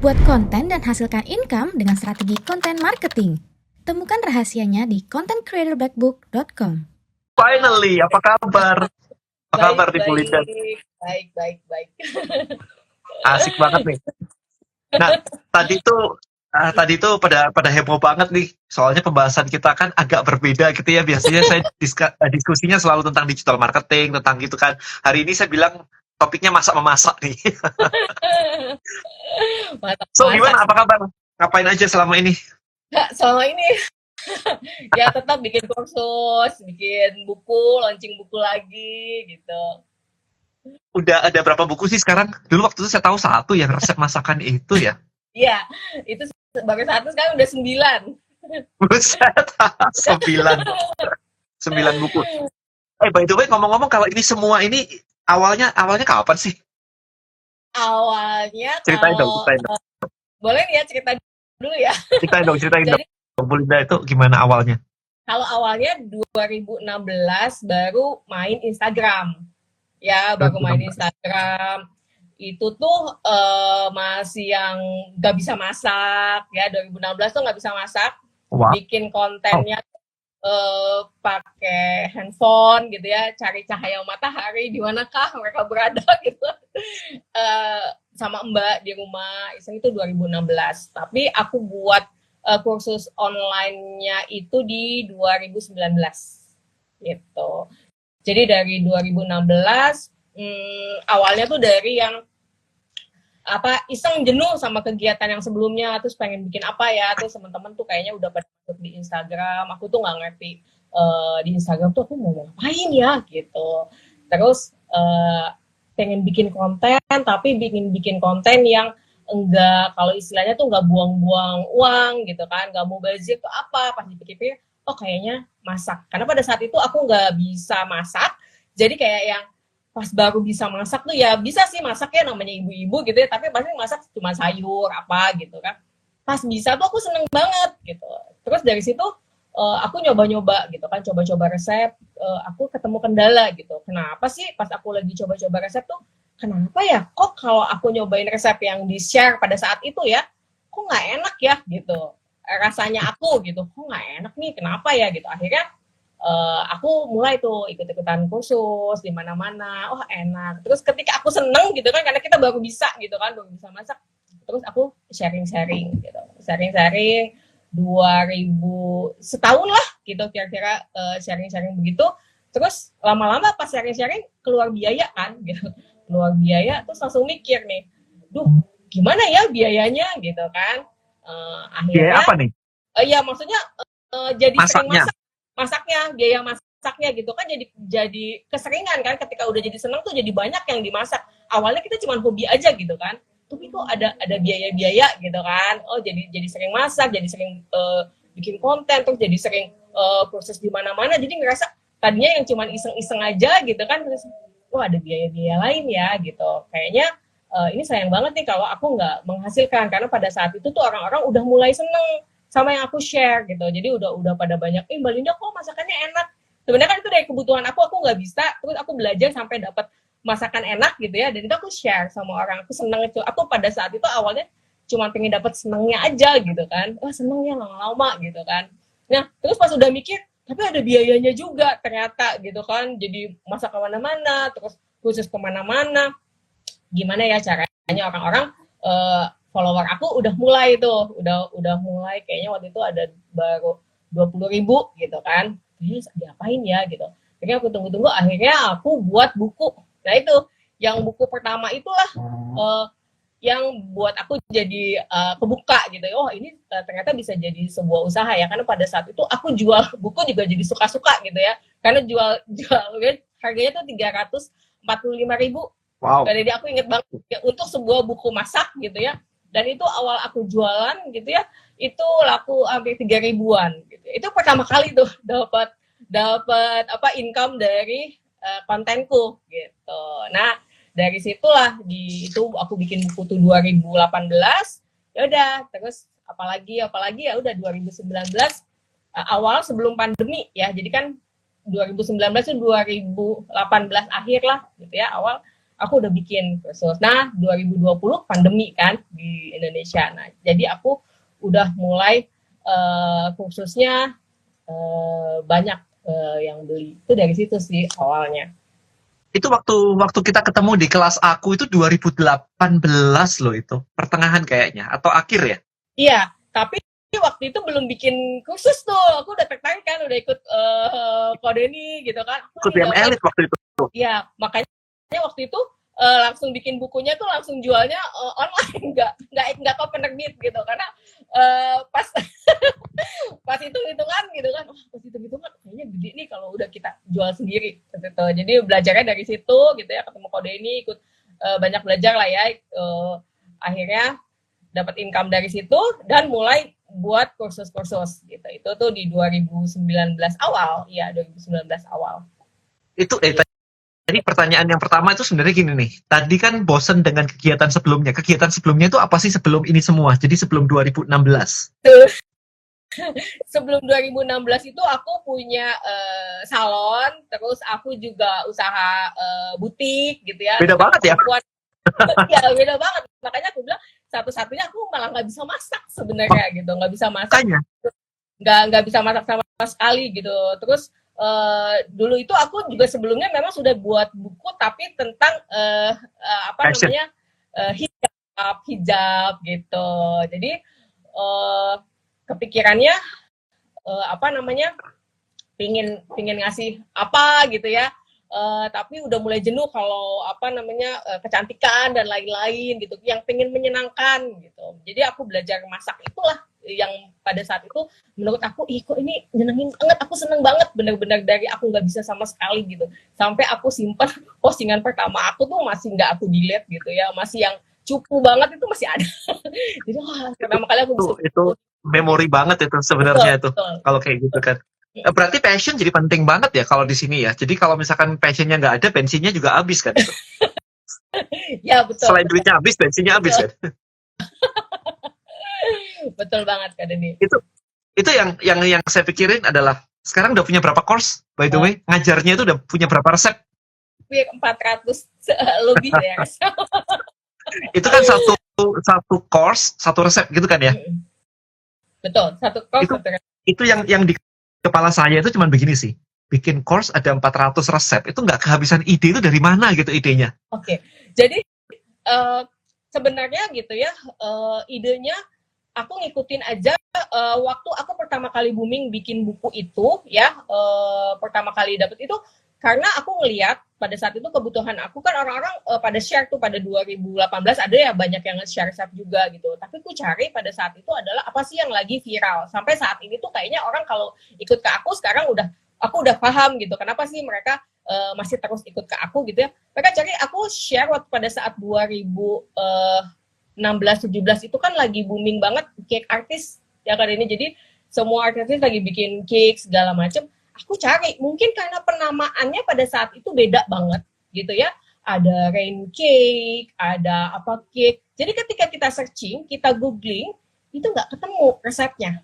Buat konten dan hasilkan income dengan strategi konten marketing. Temukan rahasianya di contentcreatorblackbook.com. Finally, apa kabar? Apa kabar di Bu Linda? Baik. Asik banget nih. Nah, tadi tuh pada heboh banget nih. Soalnya pembahasan kita kan agak berbeda gitu ya. Biasanya saya diskusinya selalu tentang digital marketing, tentang gitu kan. Hari ini saya bilang topiknya masak-memasak nih. So, gimana? Apa kabar? Ngapain aja selama ini? Selama ini ya tetap bikin kursus, bikin buku, launching buku lagi gitu. Udah ada berapa buku sih sekarang? Dulu waktu itu saya tahu satu yang resep masakan itu ya. Iya, itu baru satu, sekarang udah 9. Buset, 9 buku. By the way, ngomong-ngomong, kalau ini semua ini awalnya kapan sih? Awalnya Ceritain dong. boleh ya cerita dulu ya. Ceritain dong. Jadi, Bu Linda itu gimana awalnya? kalau awalnya 2016 baru main Instagram. Ya, baru main Instagram. Itu tuh masih yang nggak bisa masak ya, 2016 tuh nggak bisa masak. Wow. Bikin kontennya pakai handphone gitu ya, cari cahaya matahari di manakah mereka berada gitu. Sama Mbak di rumah, itu 2016. Tapi aku buat kursus online-nya itu di 2019 gitu. Jadi dari 2016 awalnya tuh dari yang iseng jenuh sama kegiatan yang sebelumnya, terus pengen bikin apa ya, terus teman-teman tuh kayaknya udah pada masuk di Instagram, aku tuh nggak ngerti di Instagram tuh aku mau ngapain ya gitu. Terus pengen bikin konten, tapi bikin konten yang enggak, kalau istilahnya tuh nggak buang-buang uang gitu kan, nggak mau bazir tuh apa, pas dipikir-pikir oh kayaknya masak, karena pada saat itu aku nggak bisa masak, jadi kayak yang pas baru bisa masak tuh ya bisa sih masaknya, namanya ibu-ibu gitu ya, tapi pasti masak cuma sayur apa gitu kan. Pas bisa tuh aku seneng banget gitu. Terus dari situ aku nyoba-nyoba gitu kan, coba-coba resep, aku ketemu kendala gitu. Kenapa sih pas aku lagi coba-coba resep tuh, kenapa ya kok kalau aku nyobain resep yang di-share pada saat itu ya, kok nggak enak ya gitu. Rasanya aku gitu, kok nggak enak nih, kenapa ya gitu. Akhirnya aku mulai tuh ikut-ikutan kursus di mana-mana, oh enak. Terus ketika aku seneng gitu kan, karena kita baru bisa gitu kan, baru bisa masak. Terus aku sharing-sharing gitu, sharing-sharing 2000 setahun lah gitu kira-kira, sharing-sharing begitu. Terus lama-lama pas sharing-sharing keluar biaya kan gitu, keluar biaya, terus langsung mikir nih, duh gimana ya biayanya gitu kan. Akhirnya Biaya apa nih? Iya maksudnya jadi sering Masaknya. masaknya, biaya masaknya gitu kan, jadi keseringan kan, ketika udah jadi seneng tuh jadi banyak yang dimasak. Awalnya kita cuma hobi aja gitu kan, tapi kok ada biaya-biaya gitu kan. Oh jadi sering masak, jadi sering bikin konten, terus jadi sering proses di mana-mana, jadi ngerasa tadinya yang cuma iseng-iseng aja gitu kan, terus wah ada biaya-biaya lain ya gitu. Kayaknya ini sayang banget nih kalau aku nggak menghasilkan, karena pada saat itu tuh orang-orang udah mulai seneng sama yang aku share gitu. Jadi udah pada banyak, Mbak Linda kok masakannya enak. Sebenarnya kan itu dari kebutuhan aku nggak bisa, terus aku belajar sampai dapat masakan enak gitu ya, dan itu aku share sama orang. Aku seneng itu. Aku pada saat itu awalnya cuma pengen dapat senengnya aja gitu kan. Wah senengnya lama-lama gitu kan. Nah terus pas udah mikir, tapi ada biayanya juga ternyata gitu kan. Jadi masak kemana-mana, terus khusus kemana-mana. Gimana ya caranya orang-orang follower aku udah mulai tuh, udah mulai, kayaknya waktu itu ada baru 20.000 gitu kan. Diapain ya gitu. Akhirnya aku tunggu-tunggu, akhirnya aku buat buku. Nah itu, yang buku pertama itulah yang buat aku jadi kebuka gitu. Oh ini ternyata bisa jadi sebuah usaha ya, karena pada saat itu aku jual buku juga jadi suka-suka gitu ya. Karena jual harganya tuh 345.000. Wow. Jadi aku inget banget ya, untuk sebuah buku masak gitu ya. Dan itu awal aku jualan gitu ya, itu laku hampir 3.000-an gitu. Itu pertama kali tuh dapat income dari kontenku gitu. Nah, dari situlah itu aku bikin buku tuh 2018. Ya udah, terus apalagi ya udah 2019 awal sebelum pandemi ya. Jadi kan 2019 itu 2018 akhir lah gitu ya, awal aku udah bikin kursus. Nah, 2020 pandemi kan di Indonesia. Nah, jadi aku udah mulai kursusnya banyak yang beli. Itu dari situ sih awalnya. Itu waktu kita ketemu di kelas aku itu 2018 loh itu. Pertengahan kayaknya. Atau akhir ya? Iya, tapi waktu itu belum bikin kursus tuh. Aku udah tertarik kan, udah ikut kode ini gitu kan. Ikut yang elit waktu itu. Iya, makanya waktu itu langsung bikin bukunya tuh langsung jualnya online, nggak ke penerbit gitu, karena pas pas hitungan gitu kan, pas hitungan kayaknya gede nih kalau udah kita jual sendiri gitu. Jadi belajarnya dari situ gitu ya, ketemu kode ini, ikut banyak belajar lah ya, akhirnya dapat income dari situ dan mulai buat kursus-kursus gitu. Itu tuh di 2019 awal, ya 2019 awal. Itu tadi pertanyaan yang pertama itu sebenarnya gini nih. Tadi kan bosen dengan kegiatan sebelumnya. Kegiatan sebelumnya itu apa sih sebelum ini semua? Jadi sebelum 2016. Sebelum 2016 itu aku punya salon, terus aku juga usaha butik gitu ya. Beda banget ya? Ya beda banget. Makanya aku bilang satu-satunya aku malah nggak bisa masak sebenarnya gitu, nggak bisa masak. Nggak bisa masak sama sekali gitu. Terus dulu itu aku juga sebelumnya memang sudah buat buku tapi tentang namanya hijab gitu. Jadi kepikirannya pingin ngasih apa gitu ya. Tapi udah mulai jenuh kalau kecantikan dan lain-lain gitu, yang pengen menyenangkan gitu. Jadi aku belajar masak itulah yang pada saat itu menurut aku, kok ini nyenengin banget, aku seneng banget, bener-bener dari aku nggak bisa sama sekali gitu, sampai aku simpen postingan pertama aku tuh masih nggak aku delete gitu ya, masih yang cupu banget itu masih ada. Jadi pertama kali aku bisa itu memori banget itu sebenarnya itu kalau kayak gitu kan. Berarti passion jadi penting banget ya kalau di sini ya. Jadi kalau misalkan passionnya nggak ada, bensinnya juga habis kan itu. Ya betul. Selain duitnya habis, bensinnya habis kan. Betul banget Kak Denny. Itu yang saya pikirin adalah sekarang udah punya berapa course by the way? Ngajarnya itu udah punya berapa resep? 400 lebih ya. Itu kan satu course, satu resep gitu kan ya? Betul, satu course. Itu yang di kepala saya itu cuma begini sih. Bikin course ada 400 resep. Itu nggak kehabisan ide, itu dari mana gitu idenya? Oke. Jadi sebenarnya gitu ya, idenya aku ngikutin aja waktu aku pertama kali booming bikin buku itu ya, pertama kali dapet itu karena aku ngelihat pada saat itu kebutuhan aku kan orang-orang pada share tuh pada 2018 ada ya banyak yang nge-share resep juga gitu. Tapi aku cari pada saat itu adalah apa sih yang lagi viral. Sampai saat ini tuh kayaknya orang kalau ikut ke aku sekarang aku udah paham gitu. Kenapa sih mereka masih terus ikut ke aku gitu ya. Mereka cari aku share waktu pada saat 2016-17 itu kan lagi booming banget cake artist ya kan ini. Jadi semua artis lagi bikin cake segala macam. Aku cari, mungkin karena penamaannya pada saat itu beda banget gitu ya. Ada rain cake, ada apa cake. Jadi ketika kita searching, kita googling, itu nggak ketemu resepnya.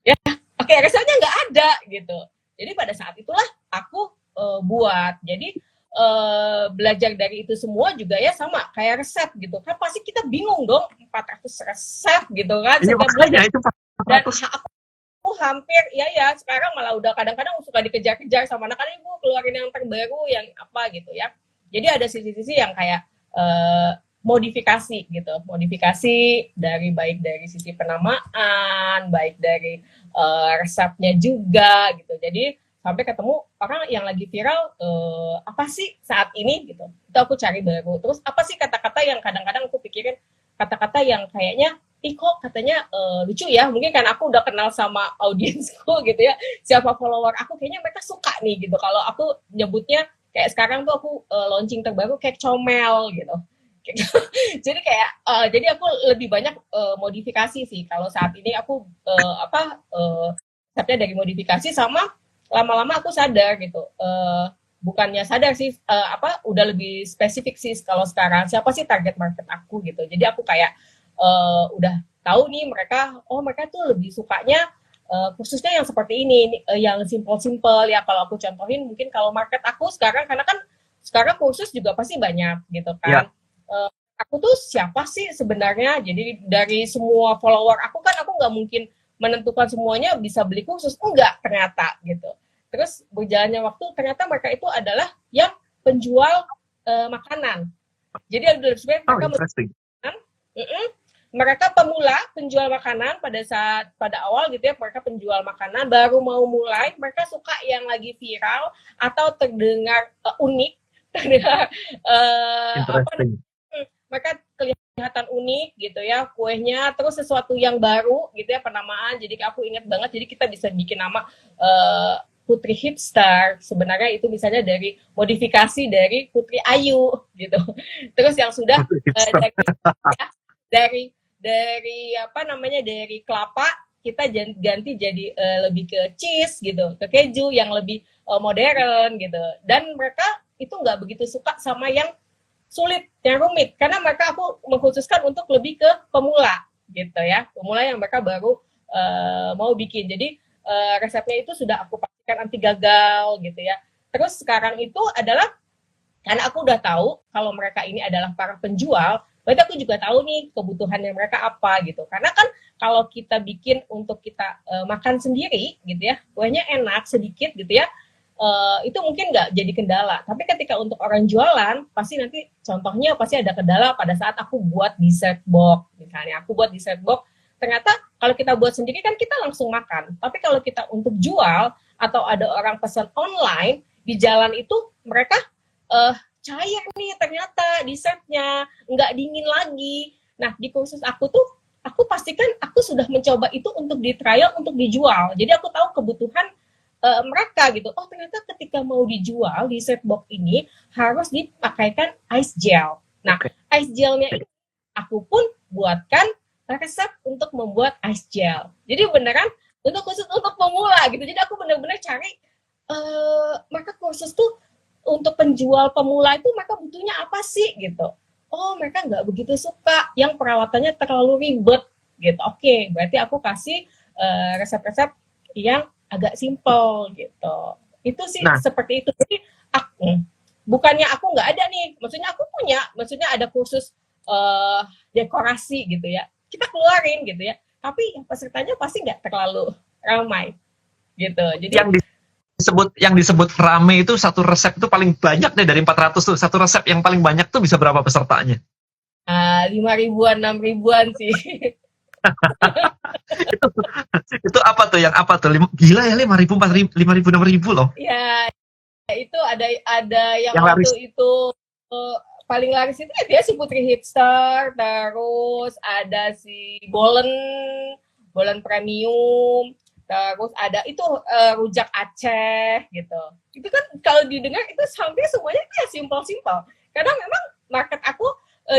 Ya, oke, resepnya nggak ada gitu. Jadi pada saat itulah aku buat. Jadi belajar dari itu semua juga ya sama kayak resep gitu. Kan pasti kita bingung dong 400 resep gitu kan. Iya, makanya itu 400. Dan aku hampir ya sekarang malah udah kadang-kadang suka dikejar-kejar sama anak-anak, ibu keluarin yang terbaru yang apa gitu ya. Jadi ada sisi-sisi yang kayak modifikasi gitu, modifikasi baik dari sisi penamaan, baik dari resepnya juga gitu. Jadi sampai ketemu orang yang lagi viral apa sih saat ini gitu. Itu aku cari baru. Terus apa sih kata-kata yang kadang-kadang aku pikirin, kata-kata yang kayaknya kok katanya lucu ya, mungkin kan aku udah kenal sama audiensku gitu ya, siapa follower aku kayaknya mereka suka nih gitu. Kalau aku nyebutnya kayak sekarang tuh aku launching terbaru kayak comel gitu. Jadi kayak jadi aku lebih banyak modifikasi sih kalau saat ini aku stepnya dari modifikasi, sama lama-lama aku sadar gitu, bukannya sadar sih udah lebih spesifik sih kalau sekarang siapa sih target market aku gitu. Jadi aku kayak udah tahu nih mereka tuh lebih sukanya khususnya yang seperti ini, yang simple ya. Kalau aku contohin mungkin kalau market aku sekarang, karena kan sekarang kursus juga pasti banyak gitu Ya. kan. Aku tuh siapa sih sebenarnya? Jadi dari semua follower aku kan aku nggak mungkin menentukan semuanya bisa beli kursus, enggak ternyata gitu. Terus berjalannya waktu ternyata mereka itu adalah yang penjual makanan. Jadi ada sebenarnya Oh, mereka interesting. mereka pemula penjual makanan pada awal gitu ya, mereka penjual makanan baru mau mulai, mereka suka yang lagi viral atau terdengar unik, terdengar Interesting. mereka kelihatan unik gitu ya kuenya, terus sesuatu yang baru gitu ya penamaan. Jadi aku ingat banget, jadi kita bisa bikin nama Putri Hipster, sebenarnya itu misalnya dari modifikasi dari Putri Ayu gitu. Terus yang sudah dari apa namanya, dari kelapa kita ganti jadi lebih ke cheese gitu, ke keju yang lebih modern gitu. Dan mereka itu nggak begitu suka sama yang sulit, yang rumit, karena mereka aku mengkhususkan untuk lebih ke pemula gitu ya, pemula yang mereka baru mau bikin. Jadi resepnya itu sudah aku pastikan anti gagal gitu ya. Terus sekarang itu adalah karena aku udah tahu kalau mereka ini adalah para penjual, berarti aku juga tahu nih kebutuhannya mereka apa gitu. Karena kan kalau kita bikin untuk kita makan sendiri gitu ya, kuahnya enak sedikit gitu ya, itu mungkin nggak jadi kendala. Tapi ketika untuk orang jualan, pasti nanti contohnya pasti ada kendala pada saat aku buat dessert box. Misalnya aku buat dessert box, ternyata kalau kita buat sendiri kan kita langsung makan. Tapi kalau kita untuk jual atau ada orang pesan online, di jalan itu mereka cair nih ternyata dessertnya, nggak dingin lagi. Nah, di kursus aku tuh, aku pastikan aku sudah mencoba itu untuk di trial, untuk dijual. Jadi aku tahu kebutuhan mereka gitu. Oh, ternyata ketika mau dijual dessert box ini harus dipakaikan ice gel. Nah, ice gelnya ini aku pun buatkan resep untuk membuat ice gel. Jadi beneran untuk khusus untuk pemula gitu. Jadi aku benar-benar cari mereka kursus tuh untuk penjual pemula itu mereka butuhnya apa sih gitu. Oh, mereka nggak begitu suka yang perawatannya terlalu ribet gitu. Oke, berarti aku kasih resep-resep yang agak simple gitu. Itu sih seperti itu. Jadi bukannya aku nggak ada nih, maksudnya aku punya, maksudnya ada kursus dekorasi gitu ya. Kita keluarin gitu ya. Tapi pesertanya pasti nggak terlalu ramai gitu. Jadi yang disebut rame itu satu resep itu paling banyak deh dari 400 tuh. Satu resep yang paling banyak tuh bisa berapa pesertanya? 5.000-an, 6.000-an sih. itu apa tuh, yang apa tuh? Gila ya, 5.000, 4.000, 5.000, 6.000 loh. Ya, itu ada yang waktu laris. Itu paling laris itu ya dia si Putri Hipster, terus ada si Bolen Premium, terus ada itu rujak Aceh gitu. Itu kan kalau didengar itu hampir semuanya itu ya simpel-simpel. Karena memang market aku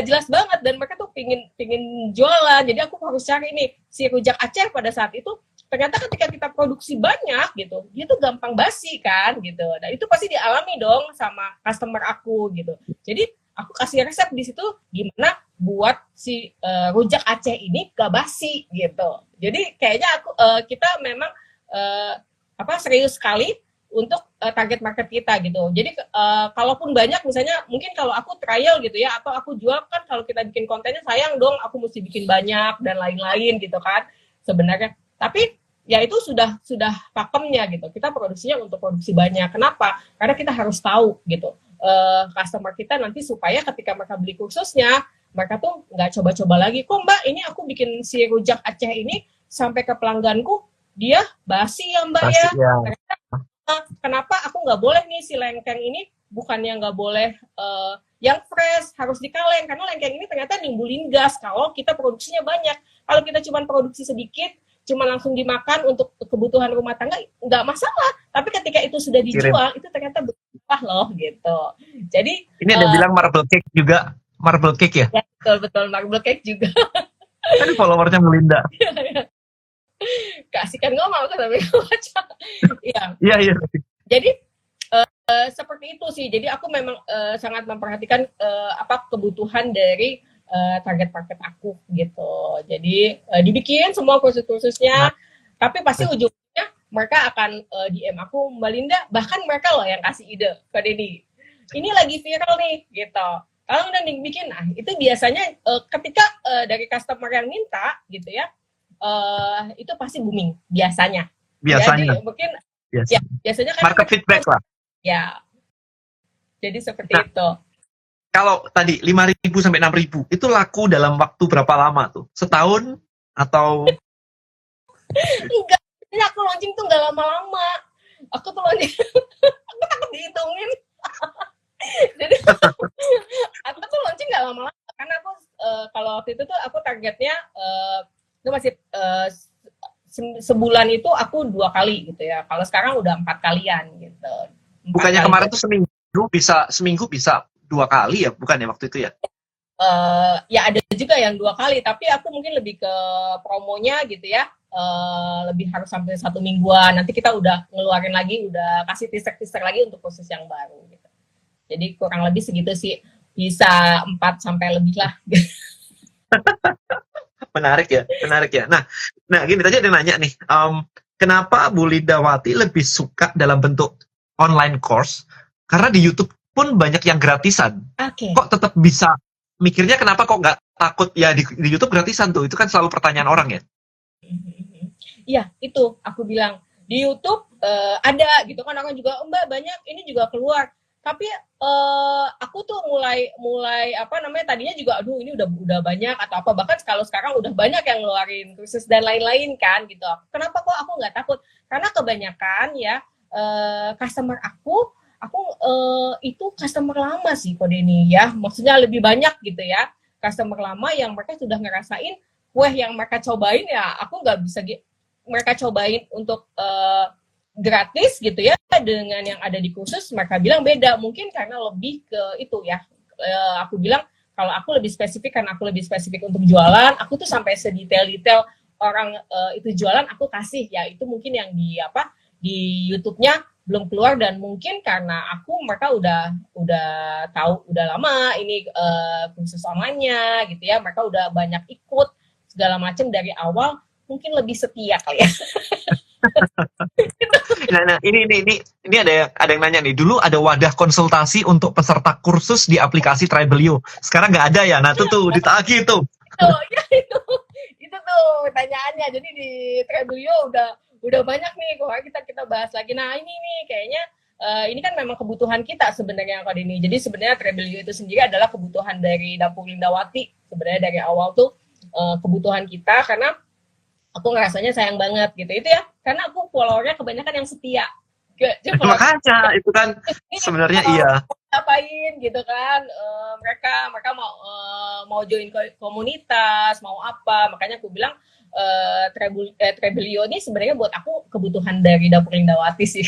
jelas banget dan mereka tuh pingin jualan. Jadi aku harus cari nih si rujak Aceh pada saat itu. Ternyata ketika kita produksi banyak gitu, dia tuh gampang basi kan gitu. Nah itu pasti dialami dong sama customer aku gitu. Jadi aku kasih resep di situ gimana buat si rujak Aceh ini gak basi gitu. Jadi kayaknya kita memang serius sekali untuk target market kita gitu. Jadi kalaupun banyak misalnya mungkin kalau aku trial gitu ya atau aku jual kan, kalau kita bikin kontennya sayang dong aku mesti bikin banyak dan lain-lain gitu kan sebenarnya. Tapi ya itu sudah pakemnya gitu. Kita produksinya untuk produksi banyak. Kenapa? Karena kita harus tahu gitu customer kita nanti supaya ketika mereka beli kursusnya mereka tuh nggak coba-coba lagi. Kok Mbak ini aku bikin si rujak Aceh ini sampai ke pelangganku dia basi ya Mbak basi, ya. Kenapa aku nggak boleh nih si lengkeng ini bukannya nggak boleh yang fresh, harus dikaleng karena lengkeng ini ternyata nimbulin gas kalau kita produksinya banyak. Kalau kita cuma produksi sedikit, cuma langsung dimakan untuk kebutuhan rumah tangga nggak masalah. Tapi ketika itu sudah dijual, itu ternyata berubah loh gitu. Jadi ini ada bilang marble cake juga, marble cake ya? Ya betul marble cake juga. Kan followernya Melinda. Kasihkan ngomong kan tapi baca. Iya. Jadi seperti itu sih. Jadi aku memang sangat memperhatikan kebutuhan dari target market aku gitu. Jadi dibikin semua kursus-kursusnya, tapi pasti ujungnya mereka akan DM aku, Mbak Linda, bahkan mereka loh yang kasih ide ke Denny. ini lagi viral nih gitu. Kalau udah dibikin, nah itu biasanya ketika dari customer yang minta gitu ya, itu pasti booming biasanya. Biasanya. Jadi mungkin Biasa. ya biasanya kan Market feedback lah. ya. Jadi seperti Nah, itu. Kalau tadi 5.000 sampai 6.000 itu laku dalam waktu berapa lama tuh? Setahun atau Enggak, ini aku launching tuh nggak lama-lama. Aku tuh launching, aku takut dihitungin. Jadi aku tuh launching nggak lama-lama karena aku kalau waktu itu tuh aku targetnya itu masih sebulan itu aku 2 kali gitu ya. Kalau sekarang udah 4 kalian gitu. 4 bukannya kali kemarin tuh seminggu bisa 2 kali ya, bukan ya waktu itu ya? Ya ada juga yang 2 kali, tapi aku mungkin lebih ke promonya gitu ya. Lebih harus sampai 1 mingguan. Nanti kita udah ngeluarin lagi, udah kasih teaser lagi untuk khusus yang baru gitu. Jadi kurang lebih segitu sih, bisa 4 sampai lebih lah. Menarik ya. Nah gini tadi ada yang nanya nih, kenapa Bu Lindawati lebih suka dalam bentuk online course? Karena di YouTube pun banyak yang gratisan. Oke. Kok tetap bisa mikirnya kenapa kok nggak takut ya di YouTube gratisan tuh? Itu kan selalu pertanyaan orang ya. Iya, itu aku bilang di YouTube ada gitu kan, orang juga Mbak banyak ini juga keluar. Tapi aku tuh mulai apa namanya, tadinya juga aduh ini udah banyak atau apa, bahkan kalau sekarang udah banyak yang ngeluarin kursus dan lain-lain kan gitu. Kenapa kok aku nggak takut? Karena kebanyakan ya customer aku itu customer lama sih kode ini ya, maksudnya lebih banyak gitu ya customer lama yang mereka sudah ngerasain kue yang mereka cobain ya aku nggak bisa mereka cobain untuk gratis gitu ya dengan yang ada di kursus, mereka bilang beda, mungkin karena lebih ke itu ya. Aku bilang kalau aku lebih spesifik, karena aku lebih spesifik untuk jualan, aku tuh sampai sedetail-detail orang itu jualan aku kasih ya. Itu mungkin yang di YouTube-nya belum keluar, dan mungkin karena mereka udah tahu udah lama ini kursus online-nya gitu ya, mereka udah banyak ikut segala macam dari awal, mungkin lebih setia kali ya. Nah, ini ada yang nanya nih. Dulu ada wadah konsultasi untuk peserta kursus di aplikasi Tribelio. Sekarang nggak ada ya. Nah, itu tuh ditagih tuh. Itu tuh pertanyaannya. Jadi di Tribelio udah banyak nih. Kalau kita bahas lagi. Nah, ini nih kayaknya ini kan memang kebutuhan kita sebenarnya kode ini. Jadi sebenarnya Tribelio itu sendiri adalah kebutuhan dari Dapur Lindawati. Sebenarnya dari awal tuh kebutuhan kita, karena aku ngerasanya sayang banget gitu itu ya, karena aku followernya kebanyakan yang setia. Makanya itu kan sebenarnya iya. Ngapain gitu kan, mereka mau join komunitas, mau apa, makanya aku bilang Tribelio ini sebenarnya buat aku kebutuhan dari Dapur Lindawati sih.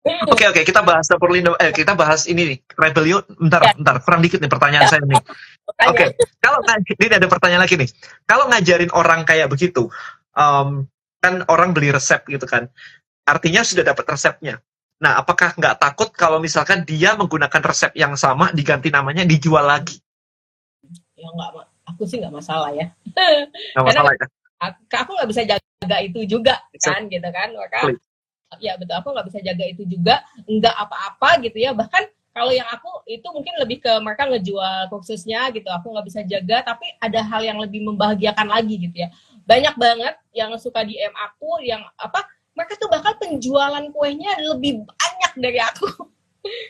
Oke, kita bahas Dapur Lindawati. Kita bahas ini nih, Tribelio. Bentar, kurang dikit nih pertanyaan saya nih. Oke, kalau ini ada pertanyaan lagi nih. Kalau ngajarin orang kayak begitu, kan orang beli resep gitu kan, artinya sudah dapat resepnya. Nah, apakah nggak takut kalau misalkan dia menggunakan resep yang sama, diganti namanya, dijual lagi? Ya nggak, aku sih nggak masalah ya. Nggak masalah ya? Aku nggak bisa jaga itu juga kan, gitu kan, maka ya betul, aku nggak bisa jaga itu juga, nggak apa-apa gitu ya. Bahkan kalau yang aku itu mungkin lebih ke mereka ngejual kursusnya gitu, aku nggak bisa jaga, tapi ada hal yang lebih membahagiakan lagi gitu ya. Banyak banget yang suka DM aku yang mereka tuh bahkan penjualan kuenya lebih banyak dari aku.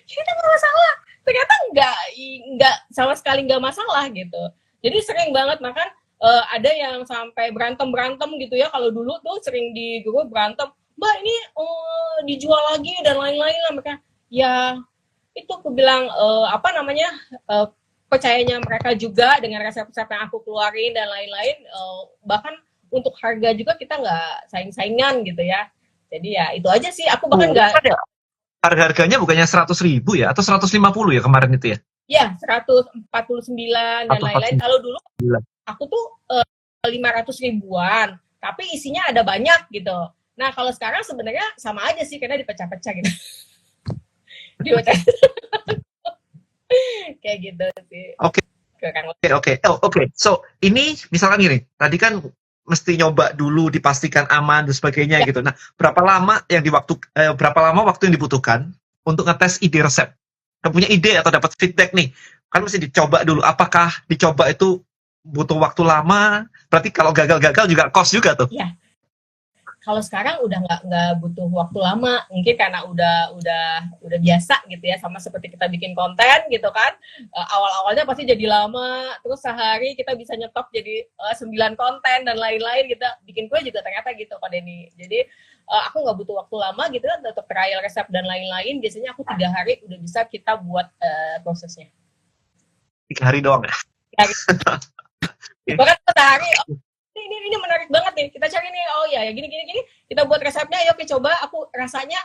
Kita nggak masalah, ternyata nggak sama sekali nggak masalah gitu. Jadi sering banget makan ada yang sampai berantem gitu ya. Kalau dulu tuh sering di grup berantem, Mbak ini dijual lagi dan lain-lain lah, mereka ya. Itu aku bilang percayanya mereka juga dengan resep-resep yang aku keluarin dan lain-lain, bahkan untuk harga juga kita nggak saing-saingan gitu ya. Jadi ya itu aja sih, aku bahkan nggak harga-harganya bukannya 100.000 ya atau 150 ya kemarin itu ya? Ya 149 dan lain-lain. Kalau dulu aku tuh 500 ribuan, tapi isinya ada banyak gitu. Nah kalau sekarang sebenarnya sama aja sih, karena dipecah-pecah gitu. Kayak gitu sih. Oke. So ini misalkan gini, tadi kan mesti nyoba dulu, dipastikan aman dan sebagainya gitu. Nah, berapa lama waktu yang dibutuhkan untuk ngetes ide resep? punya ide atau dapat feedback nih, kan mesti dicoba dulu. Apakah dicoba itu butuh waktu lama? Berarti kalau gagal-gagal juga cost juga tuh. Iya. Kalau sekarang udah nggak butuh waktu lama, mungkin karena udah biasa gitu ya, sama seperti kita bikin konten gitu kan. Awal-awalnya pasti jadi lama, terus sehari kita bisa nyetop jadi 9 konten dan lain-lain. Kita bikin kue juga ternyata gitu Pak Denny. Jadi aku nggak butuh waktu lama gitu kan, untuk trial resep dan lain-lain. Biasanya aku 3 hari udah bisa kita buat prosesnya. 3 hari doang ya? Bahkan sehari, ini menarik banget nih, kita cari nih, oh ya gini, kita buat resepnya, yuk coba, aku rasanya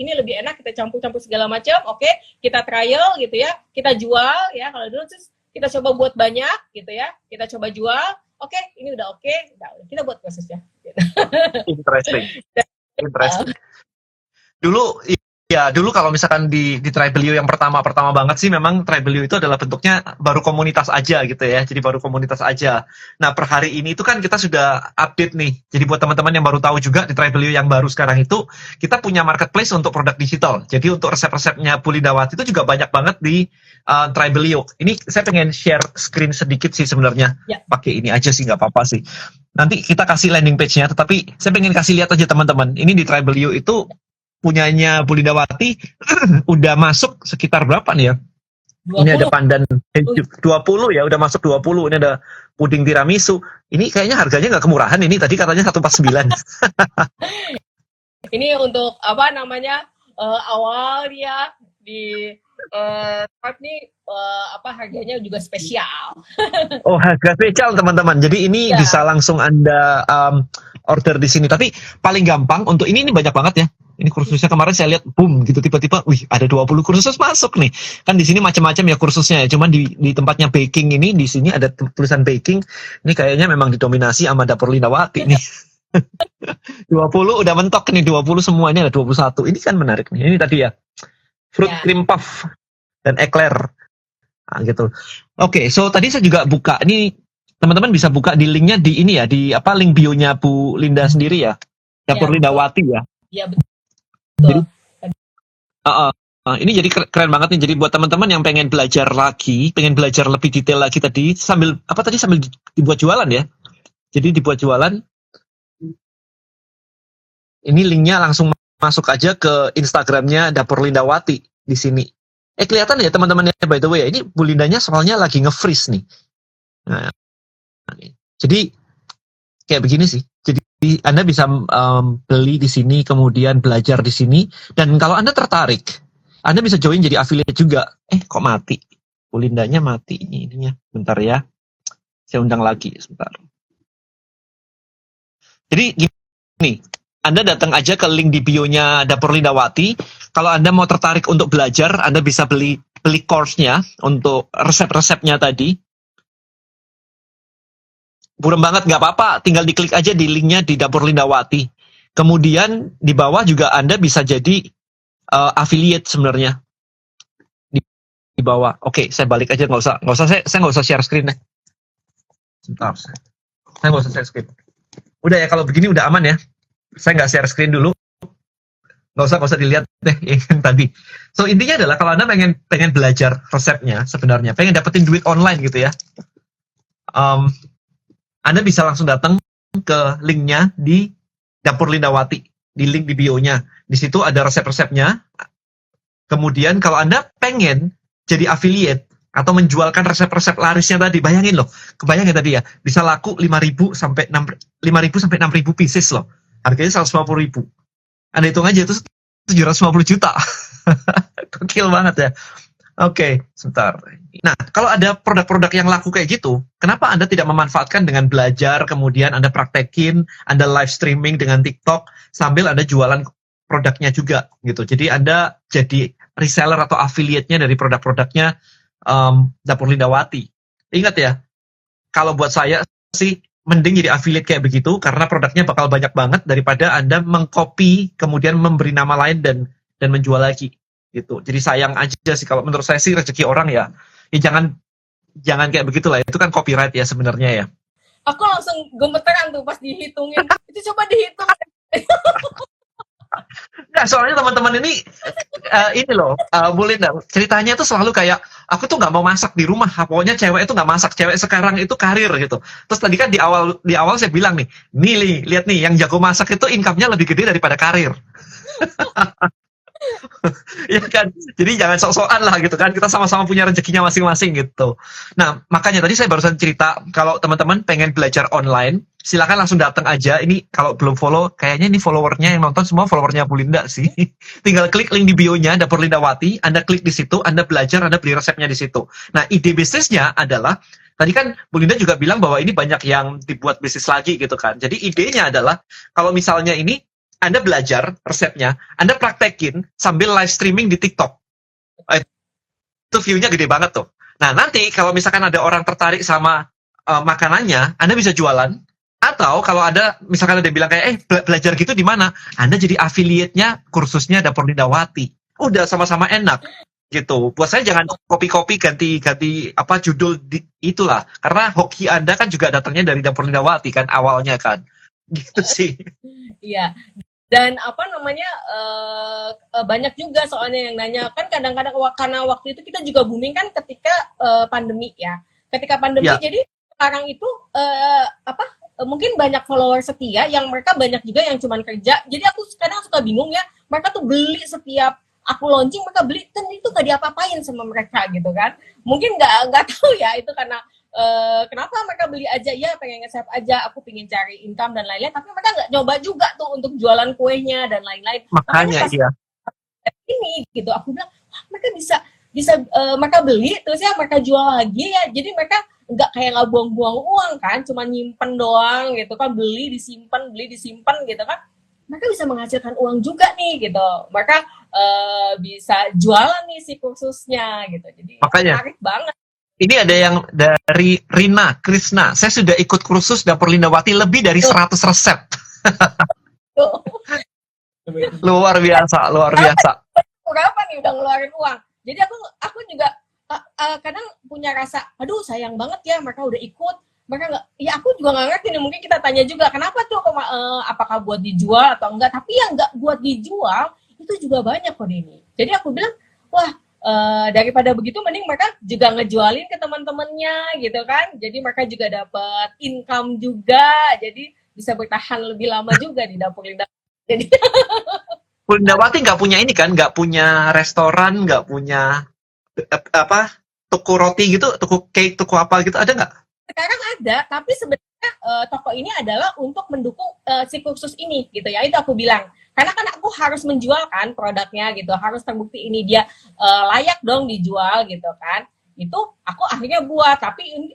ini lebih enak, kita campur segala macam, oke, kita trial gitu ya, kita jual ya, kalau dulu terus kita coba buat banyak gitu ya, kita coba jual, oke, ini udah oke, kita buat prosesnya. Interesting. Dulu kalau misalkan di Tribelio yang pertama banget sih, memang Tribelio itu adalah bentuknya baru komunitas aja gitu ya. Jadi baru komunitas aja. Nah, per hari ini itu kan kita sudah update nih. Jadi buat teman-teman yang baru tahu juga, di Tribelio yang baru sekarang itu kita punya marketplace untuk produk digital. Jadi untuk resep-resepnya Bu Lindawati itu juga banyak banget di Tribelio. Ini saya pengen share screen sedikit sih sebenarnya. Ya. Pakai ini aja sih, nggak apa-apa sih. Nanti kita kasih landing page-nya, tetapi saya pengen kasih lihat aja teman-teman. Ini di Tribelio itu punyanya Bu Lindawati udah masuk sekitar berapa nih ya? 20. Ini ada pandan 20 ya, udah masuk 20. Ini ada puding tiramisu. Ini kayaknya harganya nggak kemurahan ini. Tadi katanya 149. Ini untuk apa namanya awal ya di start nih harganya juga spesial. Oh, harga spesial teman-teman. Jadi ini Ya. bisa langsung Anda order di sini. Tapi paling gampang untuk ini banyak banget ya. Ini kursusnya kemarin saya lihat boom gitu, tiba-tiba wih ada 20 kursus masuk nih. Kan di sini macam-macam ya kursusnya ya. Cuman di tempatnya baking ini, di sini ada tulisan baking. Ini kayaknya memang didominasi sama Dapur Lindawati nih. 20 udah mentok nih, 20 semua, ini ada 21. Ini kan menarik nih. Ini tadi ya. Fruit Ya. cream puff dan eclair. Nah, gitu. Oke, so tadi saya juga buka. Ini teman-teman bisa buka di linknya di ini ya, di link bio-nya Bu Linda sendiri ya. Dapur Ya, Lindawati ya. Ya betul. Jadi, ini jadi keren banget nih. Jadi buat teman-teman yang pengen belajar lagi, pengen belajar lebih detail lagi tadi, sambil dibuat jualan ya. Jadi dibuat jualan. Ini linknya langsung masuk aja ke Instagramnya Dapur Lindawati di sini. Kelihatan ya teman-teman ya, by the way ya. Ini Bu Lindanya soalnya lagi nge-freeze nih. Nah, jadi kayak begini sih. Jadi Anda bisa beli di sini, kemudian belajar di sini. Dan kalau Anda tertarik, Anda bisa join jadi affiliate juga. Kok mati? Bu Lindanya mati ininya. Bentar ya. Saya undang lagi sebentar. Jadi gini, Anda datang aja ke link di bio-nya Dapur Lindawati. Kalau Anda mau tertarik untuk belajar, Anda bisa beli course-nya untuk resep-resepnya tadi. Buram banget, nggak apa-apa, tinggal diklik aja di linknya di Dapur Lindawati. Kemudian di bawah juga Anda bisa jadi affiliate sebenarnya di bawah. Oke, saya balik aja, nggak usah saya nggak usah share screen deh. Sebentar, saya nggak usah share screen. Udah ya, kalau begini udah aman ya. Saya nggak share screen dulu, nggak usah dilihat deh yang tadi. So intinya adalah kalau Anda pengen belajar resepnya sebenarnya, pengen dapetin duit online gitu ya. Anda bisa langsung datang ke linknya di Dapur Lindawati, di link di bio-nya. Di situ ada resep-resepnya. Kemudian kalau Anda pengen jadi affiliate atau menjualkan resep-resep larisnya tadi, bayangin loh, kebayangin tadi ya, bisa laku 5.000 sampai 6.000 pieces loh. Harganya 150.000. Anda hitung aja itu 750 juta. Gokil banget ya. Oke, sebentar. Nah, kalau ada produk-produk yang laku kayak gitu, kenapa Anda tidak memanfaatkan dengan belajar, kemudian Anda praktekin, Anda live streaming dengan TikTok, sambil Anda jualan produknya juga, gitu. Jadi Anda jadi reseller atau affiliate-nya dari produk-produknya Dapur Lindawati. Ingat ya, kalau buat saya sih, mending jadi affiliate kayak begitu, karena produknya bakal banyak banget daripada Anda mengcopy, kemudian memberi nama lain dan menjual lagi. Gitu. Jadi sayang aja sih, kalau menurut saya sih rezeki orang ya jangan kayak begitulah, itu kan copyright ya sebenarnya ya. Aku langsung gemeteran tuh pas dihitungin. Itu coba dihitung. Nggak, soalnya teman-teman ini loh, Bu Linda, ceritanya tuh selalu kayak, aku tuh nggak mau masak di rumah, pokoknya cewek itu nggak masak, cewek sekarang itu karir gitu. Terus tadi kan di awal saya bilang nih, lihat nih, yang jago masak itu income-nya lebih gede daripada karir. Ya kan, jadi jangan sok-sokan lah gitu kan, kita sama-sama punya rezekinya masing-masing gitu. Nah, makanya tadi saya barusan cerita, kalau teman-teman pengen belajar online, silakan langsung datang aja. Ini kalau belum follow, kayaknya ini followernya yang nonton semua followernya Bu Linda sih. Tinggal klik link di bio-nya Dapur Lindawati, Anda klik di situ, Anda belajar, Anda beli resepnya di situ. Nah, ide bisnisnya adalah, tadi kan Bu Linda juga bilang bahwa ini banyak yang dibuat bisnis lagi gitu kan. Jadi idenya adalah, kalau misalnya ini Anda belajar resepnya, Anda praktekin sambil live streaming di TikTok. Itu view-nya gede banget tuh. Nah, nanti kalau misalkan ada orang tertarik sama makanannya, Anda bisa jualan. Atau kalau ada, misalkan ada yang bilang kayak, belajar gitu di mana? Anda jadi affiliate-nya kursusnya Dapur Lindawati. Udah sama-sama enak. Gitu. Buat saya jangan copy-copy ganti apa judul itulah. Karena hoki Anda kan juga datangnya dari Dapur Lindawati kan awalnya kan. Gitu sih. Iya. Dan apa namanya banyak juga soalnya yang nanya kan kadang-kadang karena waktu itu kita juga booming kan ketika pandemi ya. Ketika pandemi jadi sekarang itu mungkin banyak follower setia yang mereka banyak juga yang cuman kerja. Jadi aku kadang suka bingung ya, mereka tuh beli setiap aku launching mereka beli kan itu gak diapa-apain sama mereka gitu kan. Mungkin nggak tahu ya itu karena kenapa mereka beli aja ya pengen nge-save aja aku pengen cari income dan lain-lain tapi mereka nggak nyoba juga tuh untuk jualan kuenya dan lain-lain. Makanya iya ini gitu aku bilang mereka bisa mereka beli terus ya mereka jual lagi ya jadi mereka nggak kayak nggak buang-buang uang kan cuma nyimpen doang gitu kan beli disimpan gitu kan mereka bisa menghasilkan uang juga nih gitu mereka bisa jualan nih si kursusnya gitu jadi makanya menarik banget. Ini ada yang dari Rina Krisna. Saya sudah ikut kursus Dapur Lindawati lebih dari 100 resep. Luar biasa. Berapa nih udah ngeluarin uang? Jadi aku juga kadang punya rasa, aduh sayang banget ya mereka udah ikut. Mereka nggak, ya aku juga nggak ngerti nih. Mungkin kita tanya juga kenapa tuh apakah buat dijual atau enggak? Tapi yang nggak buat dijual itu juga banyak kok ini. Jadi aku bilang, wah. Daripada begitu mending mereka juga ngejualin ke teman-temannya gitu kan jadi mereka juga dapat income juga jadi bisa bertahan lebih lama juga di Dapur Lindawati jadi Lindawati nggak punya ini kan nggak punya restoran nggak punya toko roti gitu toko cake toko apa gitu ada nggak sekarang ada tapi sebenarnya toko ini adalah untuk mendukung si kursus ini gitu ya itu aku bilang karena kan aku harus menjualkan produknya gitu harus terbukti ini dia layak dong dijual gitu kan itu aku akhirnya buat tapi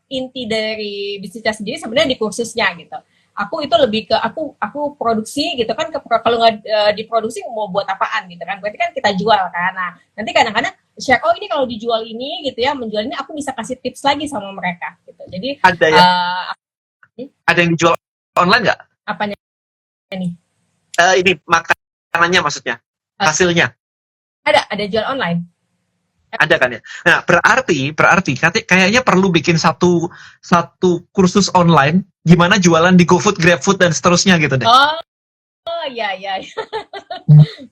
inti dari bisnisnya sendiri sebenarnya di kursusnya gitu aku itu lebih ke aku produksi gitu kan kalau nggak diproduksi mau buat apaan gitu kan berarti kan kita jual kan nah nanti kadang-kadang share ini kalau dijual ini gitu ya menjual ini aku bisa kasih tips lagi sama mereka gitu jadi ada ya ada yang dijual online nggak apanya nih ini makanannya maksudnya hasilnya ada jual online ada kan ya nah berarti kayaknya perlu bikin satu kursus online gimana jualan di GoFood, GrabFood dan seterusnya gitu deh oh ya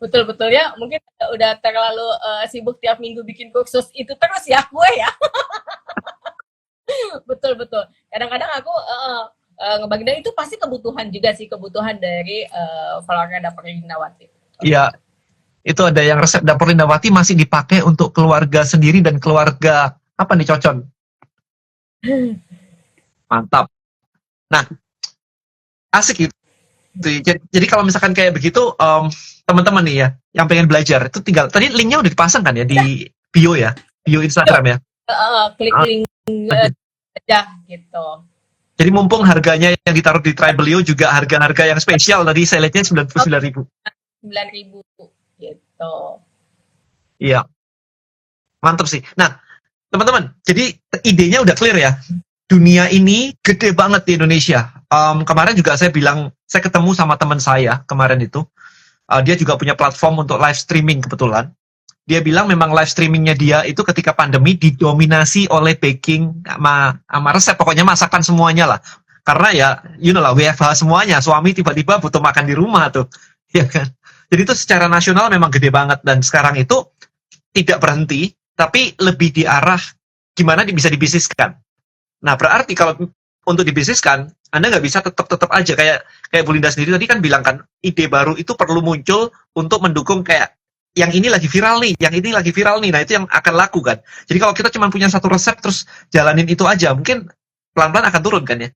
betul ya mungkin udah terlalu sibuk tiap minggu bikin kursus itu terus ya gue ya betul kadang-kadang aku ngebagi dan itu pasti kebutuhan juga sih kebutuhan dari followernya Dapur Lindawati. Iya, itu ada yang resep Dapur Lindawati masih dipakai untuk keluarga sendiri dan keluarga apa nih Cocon? Mantap. Nah, asik gitu. Jadi kalau misalkan kayak begitu, teman-teman nih ya, yang pengen belajar itu tinggal tadi linknya udah dipasang kan ya di bio Instagram ya. Klik link aja gitu. Jadi mumpung harganya yang ditaruh di Tribelio juga harga-harga yang spesial tadi saya lihatnya 99.000. 9.000 gitu. Iya. Mantap sih. Nah, teman-teman, jadi idenya udah clear ya. Dunia ini gede banget di Indonesia. Kemarin juga saya ketemu sama teman saya kemarin itu. Dia juga punya platform untuk live streaming kebetulan. Dia bilang memang live streamingnya dia itu ketika pandemi didominasi oleh baking sama resep, pokoknya masakan semuanya lah. Karena ya, you know lah, WFH semuanya, suami tiba-tiba butuh makan di rumah tuh. Ya kan? Jadi itu secara nasional memang gede banget, dan sekarang itu tidak berhenti, tapi lebih diarah gimana bisa dibisniskan. Nah, berarti kalau untuk dibisniskan, Anda nggak bisa tetap aja kayak Bu Linda sendiri tadi kan bilang kan, ide baru itu perlu muncul untuk mendukung kayak yang ini lagi viral nih, yang ini lagi viral nih. Nah, itu yang akan laku kan. Jadi kalau kita cuma punya satu resep terus jalanin itu aja, mungkin pelan-pelan akan turun kan ya.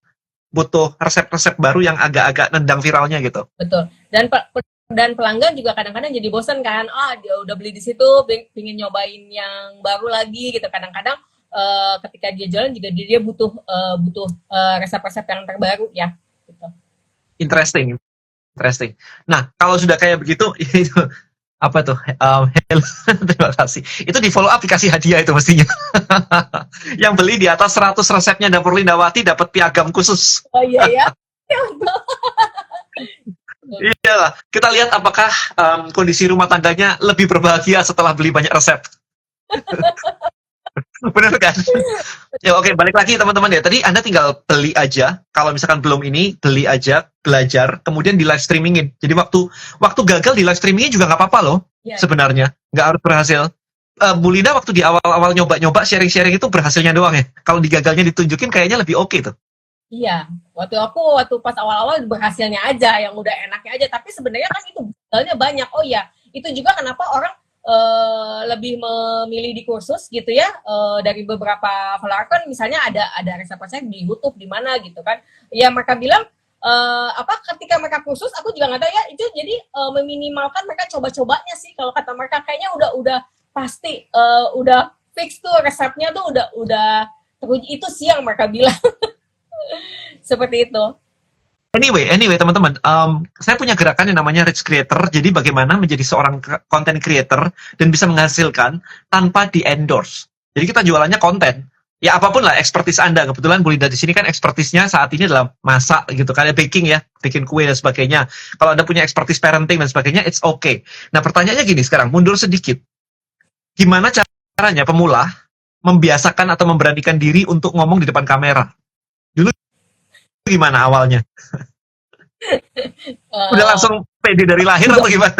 Butuh resep-resep baru yang agak-agak nendang viralnya gitu. Betul. Dan pelanggan juga kadang-kadang jadi bosan kan. Dia udah beli di situ, pengen nyobain yang baru lagi gitu. Kadang-kadang ketika dia jalan juga dia butuh resep-resep yang terbaru ya. Gitu. Interesting. Nah, kalau sudah kayak begitu, itu apa tuh? Hello, terima kasih. Itu di follow up dikasih hadiah itu mestinya. Yang beli di atas 100 resepnya Dapur Lindawati dapat piagam khusus. Oh iya ya. Iya lah. Kita lihat apakah kondisi rumah tangganya lebih berbahagia setelah beli banyak resep. Benar kan? Ya oke, balik lagi teman-teman ya. Tadi Anda tinggal beli aja. Kalau misalkan belum ini, beli aja, belajar, kemudian di live streamingin. Jadi waktu gagal di live streamingin juga nggak apa-apa loh. Ya. Sebenarnya nggak harus berhasil. Bu Linda waktu di awal-awal nyoba-nyoba sharing-sharing itu berhasilnya doang ya. Kalau di gagalnya ditunjukin kayaknya lebih oke tuh. Iya, waktu pas awal-awal berhasilnya aja, yang udah enaknya aja. Tapi sebenarnya kan itu gagalnya banyak. Oh iya, itu juga kenapa orang lebih memilih di kursus gitu ya, dari beberapa follower kan misalnya ada resep-resep di YouTube di mana gitu kan ya, mereka bilang ketika mereka kursus aku juga nggak tahu ya, itu jadi meminimalkan mereka coba-cobanya sih. Kalau kata mereka kayaknya udah pasti udah fix tuh resepnya tuh udah teruji, itu sih yang mereka bilang. Seperti itu. Anyway teman-teman, saya punya gerakan yang namanya Rich Creator. Jadi bagaimana menjadi seorang content creator dan bisa menghasilkan tanpa di-endorse. Jadi kita jualannya konten. Ya apapun lah expertise Anda. Kebetulan Bu Linda di sini kan expertise-nya saat ini adalah masak gitu, kayak baking ya, bikin kue dan sebagainya. Kalau Anda punya expertise parenting dan sebagainya, it's okay. Nah pertanyaannya gini sekarang, mundur sedikit. Gimana caranya pemula membiasakan atau memberanikan diri untuk ngomong di depan kamera? Dulu gimana awalnya? Udah langsung pede dari lahir atau gimana?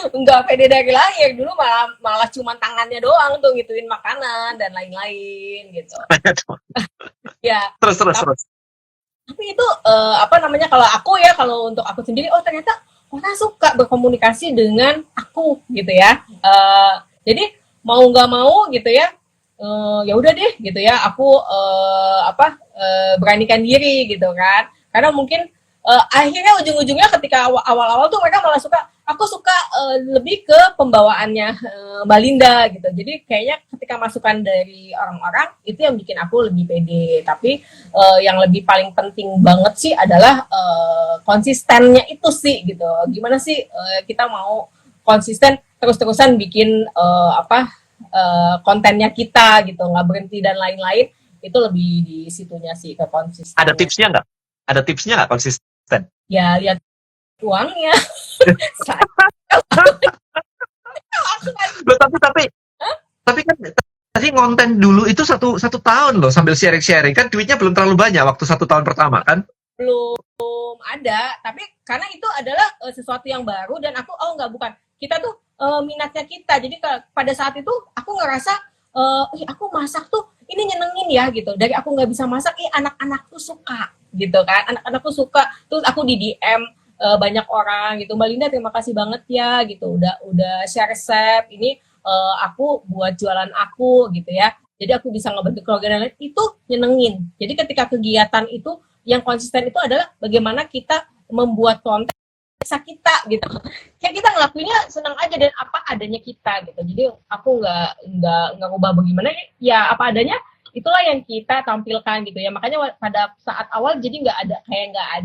Enggak pede dari lahir, dulu malah cuma tangannya doang tuh ngituin makanan dan lain-lain gitu. Ya. Terus. Tapi itu kalau untuk aku sendiri, ternyata orang suka berkomunikasi dengan aku gitu ya. Jadi mau nggak mau gitu ya. Ya udah deh gitu ya, aku beranikan diri gitu kan, karena mungkin akhirnya ujung-ujungnya ketika awal-awal tuh mereka malah aku suka lebih ke pembawaannya Mbak Linda gitu. Jadi kayaknya ketika masukan dari orang-orang itu yang bikin aku lebih pede. Tapi yang lebih paling penting banget sih adalah konsistennya itu sih gitu. Gimana sih kita mau konsisten terus-terusan bikin kontennya kita gitu, nggak berhenti dan lain-lain. Itu lebih di situnya sih, ke konsisten. Ada tipsnya nggak konsisten? Ya lihat uangnya. Loh, tapi kan tadi konten dulu itu satu tahun loh sambil sharing kan duitnya belum terlalu banyak waktu 1 tahun pertama kan? Belum ada, tapi karena itu adalah sesuatu yang baru dan aku bukan, kita tuh minatnya kita. Jadi pada saat itu aku ngerasa aku masak tuh ini nyenengin ya gitu. Dari aku nggak bisa masak, anak-anak tuh suka gitu kan. Anak-anak tuh suka. Terus aku di DM banyak orang gitu, Mbak Linda terima kasih banget ya gitu. Udah share resep ini, aku buat jualan aku gitu ya. Jadi aku bisa ngebantu keluarga lain, itu nyenengin. Jadi ketika kegiatan itu yang konsisten itu adalah bagaimana kita membuat konten kita gitu, kayak kita ngelakuinnya senang aja dan apa adanya kita gitu. Jadi aku nggak ngubah bagaimana ya, apa adanya itulah yang kita tampilkan gitu ya. Makanya pada saat awal jadi nggak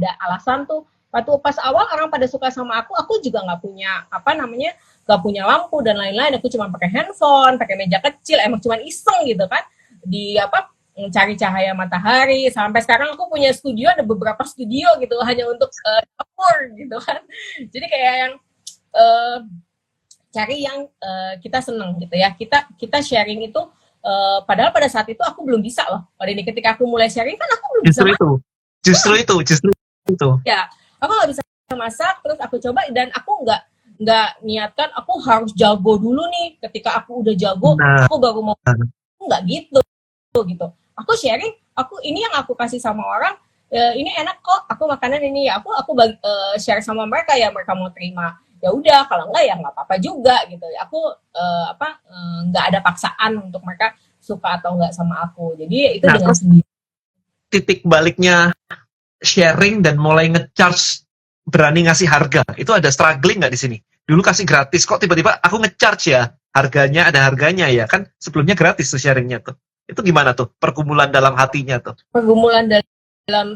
ada alasan tuh. Waktu pas awal orang pada suka sama aku juga nggak punya nggak punya lampu dan lain-lain. Aku cuma pakai handphone, pakai meja kecil, emang cuma iseng gitu kan, cari cahaya matahari. Sampai sekarang aku punya studio, ada beberapa studio gitu hanya untuk dapur gitu kan. Jadi kayak yang cari yang kita seneng gitu ya. Kita sharing itu padahal pada saat itu aku belum bisa loh. Pada ini ketika aku mulai sharing kan aku belum Justru itu. Ya, aku nggak bisa masak, terus aku coba dan aku nggak niatkan aku harus jago dulu nih. Ketika aku udah jago, Nah, aku baru mau, nggak gitu. Aku sharing, ini yang aku kasih sama orang, ini enak kok, aku makanan ini ya, aku share sama mereka ya, mereka mau terima ya udah, kalau enggak ya nggak apa-apa juga gitu. Aku nggak ada paksaan untuk mereka suka atau enggak sama aku. Jadi itu nah dengan terus sendiri. titik baliknya sharing dan mulai ngecharge, berani ngasih harga, itu ada struggling nggak di sini? Dulu kasih gratis, kok tiba-tiba aku ngecharge ya, harganya ada harganya ya, kan sebelumnya gratis tuh sharingnya tuh. Itu gimana tuh pergumulan dalam hatinya tuh? Pergumulan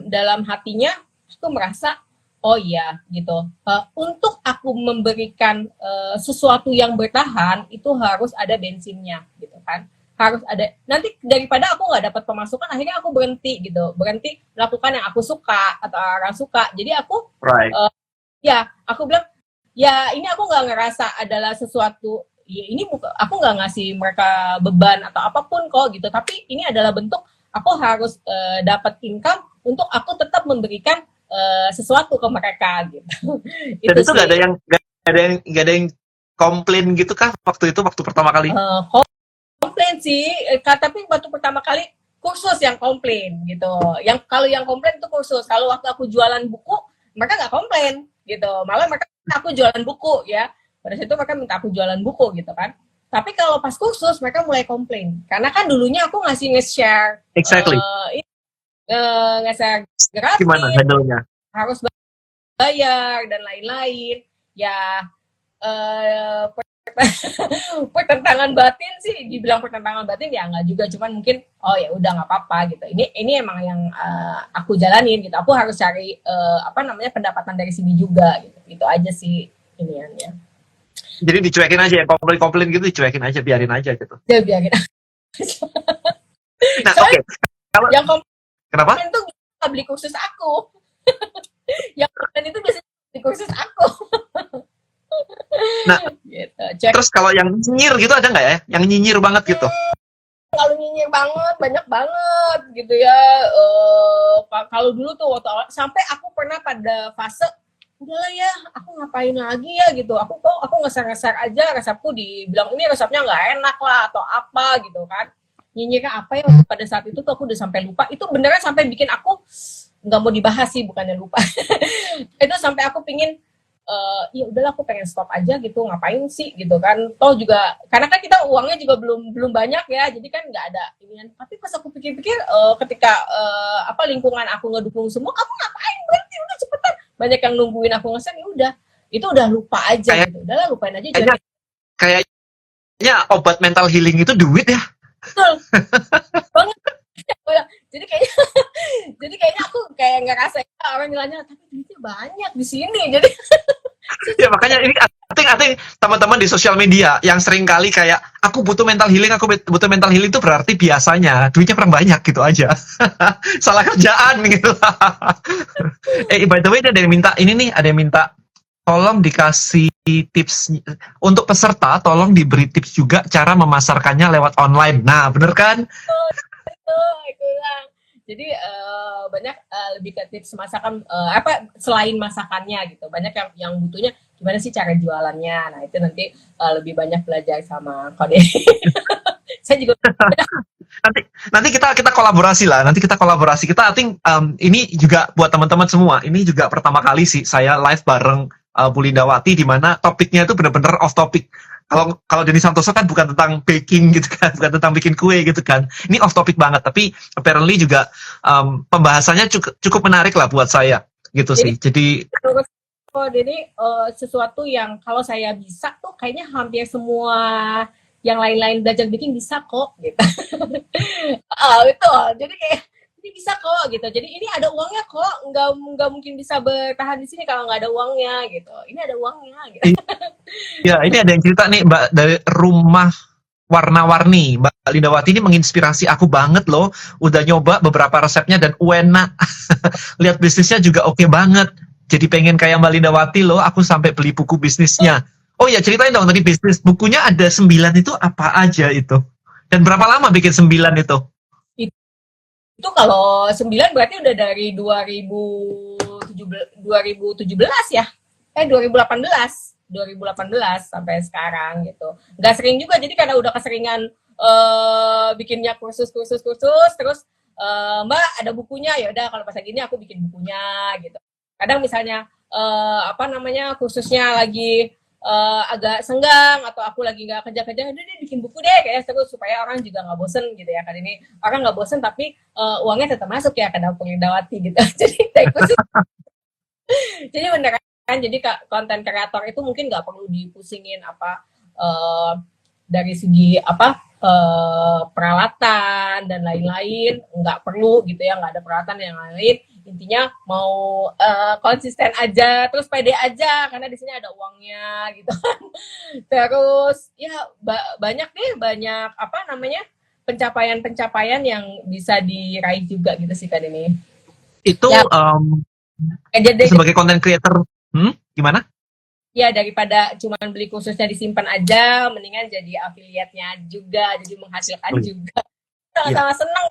dalam hatinya, aku merasa oh iya gitu. Untuk aku memberikan sesuatu yang bertahan itu harus ada bensinnya gitu kan. Harus ada, nanti daripada aku nggak dapat pemasukan, akhirnya aku berhenti melakukan yang aku suka atau orang suka. Jadi aku Right. aku bilang ya ini aku nggak ngerasa adalah sesuatu ya, ini aku nggak ngasih mereka beban atau apapun kok gitu, tapi ini adalah bentuk aku harus dapat income untuk aku tetap memberikan sesuatu ke mereka gitu. Dan itu sih. nggak ada yang komplain gitu kah waktu pertama kali? Komplain sih, tapi waktu pertama kali kursus yang komplain gitu. Kalau yang komplain itu kursus. Kalau waktu aku jualan buku, mereka nggak komplain gitu. Malah mereka aku jualan buku ya. Pada situ mereka minta aku jualan buku gitu kan. Tapi kalau pas kursus mereka mulai komplain. Karena kan dulunya aku nge-share Exactly. nge-share gratis. Gimana handle-nya? Harus bayar dan lain-lain. Ya pertentangan batin sih, dibilang pertentangan batin ya nggak juga, cuman mungkin oh ya udah nggak apa-apa gitu. Ini emang yang aku jalanin gitu. Aku harus cari pendapatan dari sini juga gitu. Itu aja sih iniannya. Jadi dicuekin aja ya, komplain gitu dicuekin aja, biarin aja gitu. Ya biarin. Nah, oke. Kalau yang kenapa? komplain itu beli kursus aku. Yang komplain itu biasanya beli kursus aku. Nah, gitu. terus kalau yang nyinyir gitu ada nggak ya? Yang nyinyir banget gitu? Kalau nyinyir banget, banyak banget gitu ya. Kalau dulu tuh waktu awal, sampai aku pernah pada fase udahlah ya, aku ngapain lagi ya gitu. Aku ngeser-ngeser aja resepku, dibilang ini resepnya nggak enak lah atau apa gitu kan. Nyinyirnya apa ya pada saat itu tuh aku udah sampai lupa. Itu beneran sampai bikin aku nggak mau dibahas sih, bukannya lupa. Itu sampai aku pingin ya udahlah aku pengen stop aja gitu, ngapain sih gitu kan, toh juga karena kan kita uangnya juga belum banyak ya, jadi kan nggak ada ini. Tapi pas aku pikir-pikir ketika lingkungan aku ngedukung semua, kamu ngapain, berhenti udah cepetan, banyak yang nungguin aku nge-share, ya udah itu udah lupa aja gitu, udahlah lupain aja. Kayaknya obat mental healing itu duit ya. Betul banget. jadi kayaknya aku kayak ngerasa orang bilangnya tapi duitnya banyak di sini, jadi ya makanya ini I think teman-teman di sosial media yang sering kali kayak aku butuh mental healing itu berarti biasanya duitnya kurang banyak gitu aja. Salah kerjaan gitu. By the way ada yang minta tolong dikasih tips untuk peserta, tolong diberi tips juga cara memasarkannya lewat online. Nah bener kan? Jadi banyak lebih ke tips masakan, selain masakannya gitu, banyak yang butuhnya gimana sih cara jualannya. Nah itu nanti lebih banyak belajar sama Kode. Saya juga nanti kita kolaborasi lah. Kita I think ini juga buat teman-teman semua, ini juga pertama kali sih saya live bareng Bu Lindawati, di mana topiknya itu benar-benar off topic. Kalau Denny Santoso kan bukan tentang baking gitu kan, bukan tentang bikin kue gitu kan. Ini off topic banget, tapi apparently juga pembahasannya cukup menarik lah buat saya gitu sih. Jadi sesuatu yang kalau saya bisa tuh kayaknya hampir semua yang lain-lain belajar bikin bisa kok gitu. Betul. Jadi kayak ini bisa kok gitu. Jadi ini ada uangnya kok. Nggak mungkin bisa bertahan di sini kalau nggak ada uangnya gitu. Ini ada uangnya gitu. Ya, ini ada yang cerita nih Mbak dari Rumah Warna-Warni. Mbak Lindawati ini menginspirasi aku banget loh. Udah nyoba beberapa resepnya dan enak. Lihat bisnisnya juga oke banget. Jadi pengen kayak Mbak Lindawati loh. Aku sampai beli buku bisnisnya. Oh ya, ceritain dong tadi bisnis bukunya ada 9 itu apa aja itu? Dan berapa lama bikin 9 itu? Itu kalau 9 berarti udah dari 2017 ya, 2018 sampai sekarang gitu. Nggak sering juga, jadi karena udah keseringan bikinnya kursus, terus Mbak ada bukunya, ya udah kalau pas lagi ini aku bikin bukunya gitu. Kadang misalnya kursusnya lagi agak senggang atau aku lagi nggak kerja, udah deh bikin buku deh kayak terus supaya orang juga nggak bosen gitu ya. Kan ini orang nggak bosen tapi uangnya tetap masuk ya ke dapur Lindawati gitu. Jadi beneran, jadi konten kreator itu mungkin nggak perlu dipusingin dari segi peralatan dan lain-lain, nggak perlu gitu ya, nggak ada peralatan yang lain. Intinya mau konsisten aja, terus pede aja karena di sini ada uangnya gitu kan. Terus ya banyak pencapaian yang bisa diraih juga gitu sih kan ini. Itu ya, sebagai content creator, gimana? Ya daripada cuma beli kursusnya disimpan aja, mendingan jadi affiliate-nya juga, jadi menghasilkan juga. Sama-sama senang.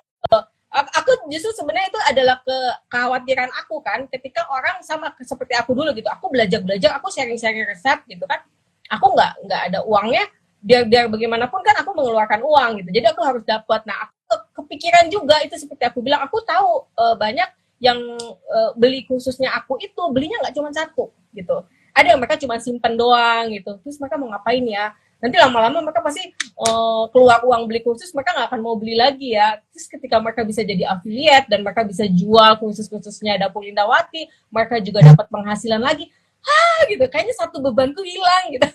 Aku justru sebenarnya itu adalah kekhawatiran aku kan, ketika orang sama seperti aku dulu gitu, aku belajar, aku sharing resep gitu kan, aku nggak ada uangnya, biar bagaimanapun kan aku mengeluarkan uang gitu, jadi aku harus dapat. Nah aku kepikiran juga itu seperti aku bilang, aku tahu banyak yang beli kursusnya aku itu belinya nggak cuma satu gitu, ada yang mereka cuma simpen doang gitu, terus mereka mau ngapain ya, nanti lama-lama mereka pasti keluar uang beli kursus, mereka nggak akan mau beli lagi ya. Terus ketika mereka bisa jadi affiliate dan mereka bisa jual kursus-kursusnya Dapur Lindawati, mereka juga dapat penghasilan lagi, gitu, kayaknya satu bebanku hilang gitu.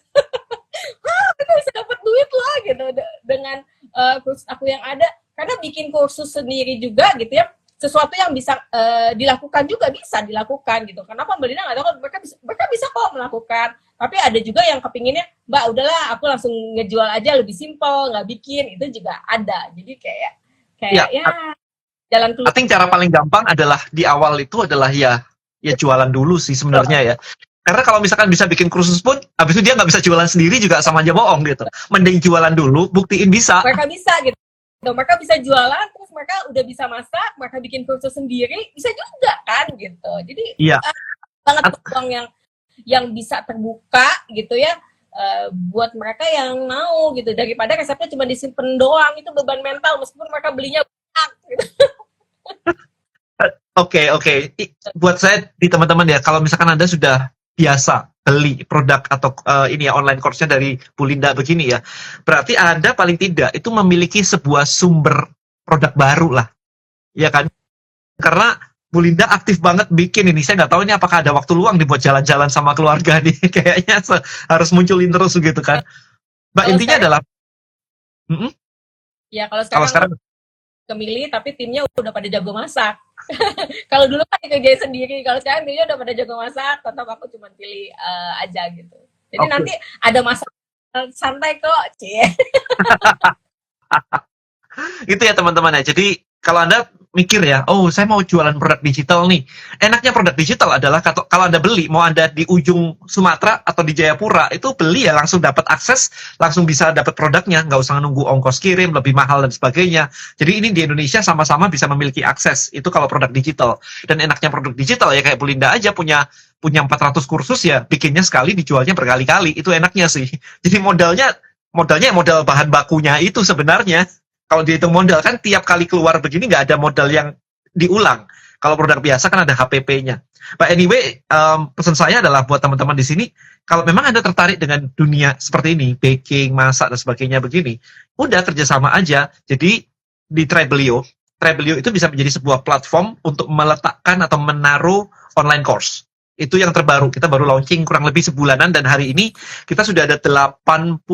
Mereka bisa dapat duit lah gitu dengan kursus aku yang ada, karena bikin kursus sendiri juga gitu ya, sesuatu yang bisa dilakukan juga, bisa dilakukan gitu. Kenapa Mbak Lina nggak tahu, mereka bisa kok melakukan. Tapi ada juga yang kepinginnya, Mbak udahlah aku langsung ngejual aja, lebih simpel, nggak bikin, itu juga ada. Jadi kayak ya jalan keluar. I think cara paling gampang adalah di awal itu adalah ya jualan dulu sih sebenarnya ya. Karena kalau misalkan bisa bikin kursus pun, habis itu dia nggak bisa jualan sendiri juga sama aja bohong gitu. Mending jualan dulu, buktiin bisa. Mereka bisa gitu. Mereka bisa jualan, terus mereka udah bisa masak, mereka bikin kursus sendiri, bisa juga kan gitu. Jadi banget peluang yang bisa terbuka gitu ya, buat mereka yang mau gitu, daripada resepnya cuma disimpan doang, itu beban mental meskipun mereka belinya banyak gitu. Oke. Buat saya di teman-teman ya, kalau misalkan Anda sudah biasa beli produk atau online course-nya dari Bu Linda begini ya, berarti Anda paling tidak itu memiliki sebuah sumber produk baru lah, ya kan? Karena Bu Linda aktif banget bikin ini, saya nggak tahu ini apakah ada waktu luang dibuat jalan-jalan sama keluarga nih, kayaknya harus munculin terus gitu kan. Mbak, intinya adalah ya kalau sekarang kemilih, tapi timnya udah pada jago masak. Kalau dulu kan kerjain sendiri, kalau sekarang dia udah pada jago masak, tetap aku cuma pilih aja gitu. Jadi nanti ada masak santai kok, cie. Gitu ya teman-teman ya. Jadi kalau Anda mikir ya, oh saya mau jualan produk digital nih. Enaknya produk digital adalah kalau Anda beli, mau Anda di ujung Sumatera atau di Jayapura, itu beli ya langsung dapat akses, langsung bisa dapat produknya, nggak usah nunggu ongkos kirim, lebih mahal dan sebagainya. Jadi ini di Indonesia sama-sama bisa memiliki akses, itu kalau produk digital. Dan enaknya produk digital ya kayak Bu Linda aja punya 400 kursus ya, bikinnya sekali, dijualnya berkali-kali, itu enaknya sih. Jadi modal bahan bakunya itu sebenarnya. Kalau dihitung modal kan tiap kali keluar begini nggak ada modal yang diulang. Kalau produk biasa kan ada HPP-nya. But anyway, pesan saya adalah buat teman-teman di sini, kalau memang Anda tertarik dengan dunia seperti ini, baking, masak dan sebagainya begini, udah kerjasama aja. Jadi di Trebelio itu bisa menjadi sebuah platform untuk meletakkan atau menaruh online course. Itu yang terbaru, kita baru launching kurang lebih sebulanan, dan hari ini kita sudah ada 86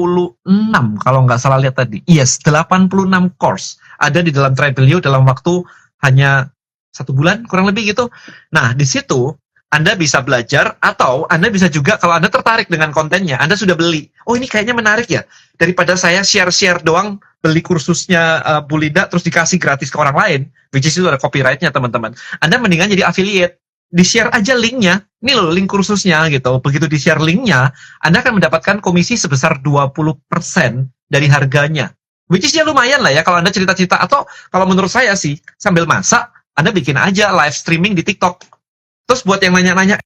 kalau nggak salah lihat tadi. Yes, 86 course ada di dalam Trebelio dalam waktu hanya 1 bulan kurang lebih gitu. Nah, di situ Anda bisa belajar, atau Anda bisa juga kalau Anda tertarik dengan kontennya, Anda sudah beli. Oh, ini kayaknya menarik ya. Daripada saya share-share doang, beli kursusnya Bu Linda terus dikasih gratis ke orang lain, which is itu ada copyright-nya teman-teman. Anda mendingan jadi affiliate. Di-share aja linknya, ini loh link kursusnya gitu. Begitu di-share linknya, Anda akan mendapatkan komisi sebesar 20% dari harganya. Which is ya lumayan lah ya kalau Anda cerita-cerita, atau kalau menurut saya sih, sambil masak, Anda bikin aja live streaming di TikTok. Terus buat yang nanya-nanya,